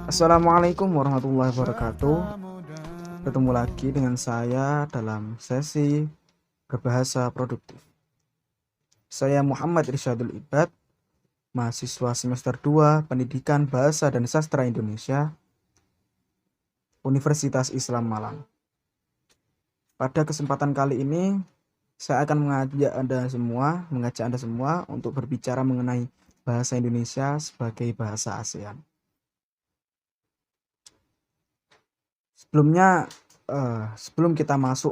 Assalamualaikum warahmatullahi wabarakatuh. Ketemu lagi dengan saya dalam sesi berbahasa produktif. Saya Muhammad Irsyadul Ibad, mahasiswa semester 2 Pendidikan Bahasa dan Sastra Indonesia, Universitas Islam Malang. Pada kesempatan kali ini, saya akan mengajak Anda semua untuk berbicara mengenai bahasa Indonesia sebagai bahasa ASEAN. Sebelum kita masuk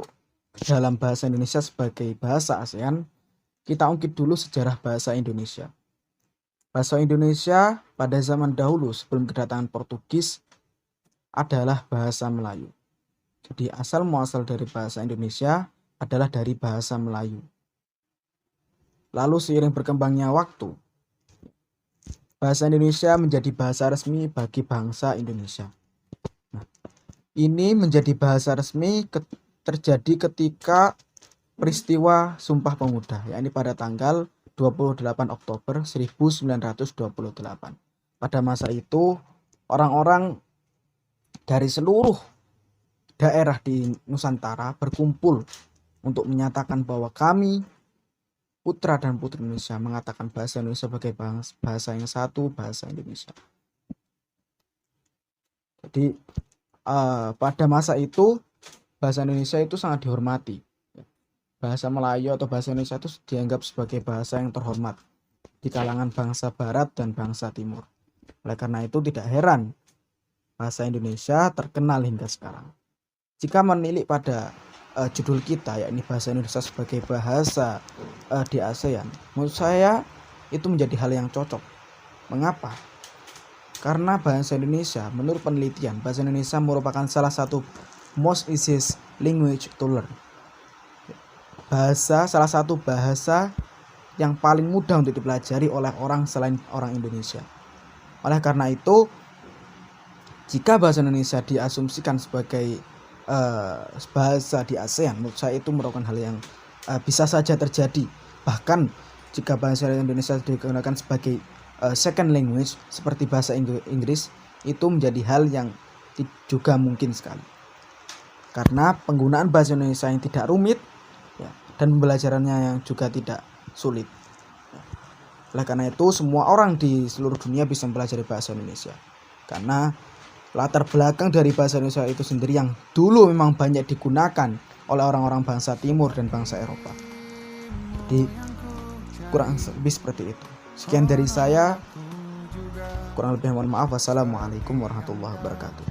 ke dalam bahasa Indonesia sebagai bahasa ASEAN, kita ungkit dulu sejarah bahasa Indonesia. Bahasa Indonesia pada zaman dahulu sebelum kedatangan Portugis adalah bahasa Melayu. Jadi asal muasal dari bahasa Indonesia adalah dari bahasa Melayu. Lalu seiring berkembangnya waktu, bahasa Indonesia menjadi bahasa resmi bagi bangsa Indonesia. Ini menjadi bahasa resmi terjadi ketika peristiwa Sumpah Pemuda, yakni pada tanggal 28 Oktober 1928. Pada masa itu, orang-orang dari seluruh daerah di Nusantara berkumpul untuk menyatakan bahwa kami, putra dan putri Indonesia, mengatakan bahasa Indonesia sebagai bahasa yang satu, bahasa Indonesia. Jadi pada masa itu bahasa Indonesia itu sangat dihormati. Bahasa Melayu atau bahasa Indonesia itu dianggap sebagai bahasa yang terhormat di kalangan bangsa Barat dan bangsa Timur. Oleh karena itu tidak heran bahasa Indonesia terkenal hingga sekarang. Jika menilik pada judul kita, yakni bahasa Indonesia sebagai bahasa di ASEAN, menurut saya itu menjadi hal yang cocok. Mengapa? Karena bahasa Indonesia, menurut penelitian, bahasa Indonesia merupakan salah satu most easiest language to learn. Salah satu bahasa yang paling mudah untuk dipelajari oleh orang selain orang Indonesia. Oleh karena itu, jika bahasa Indonesia diasumsikan sebagai bahasa di ASEAN, menurut saya itu merupakan hal yang bisa saja terjadi. Bahkan jika bahasa Indonesia digunakan sebagai second language seperti bahasa Inggris, itu menjadi hal yang juga mungkin sekali. Karena penggunaan bahasa Indonesia yang tidak rumit dan pembelajarannya yang juga tidak sulit. Oleh karena itu, semua orang di seluruh dunia bisa mempelajari bahasa Indonesia. Karena latar belakang dari bahasa Indonesia itu sendiri yang dulu memang banyak digunakan oleh orang-orang bangsa Timur dan bangsa Eropa. Jadi kurang lebih seperti itu. Sekian dari saya, kurang lebih mohon maaf. Wassalamualaikum warahmatullahi wabarakatuh.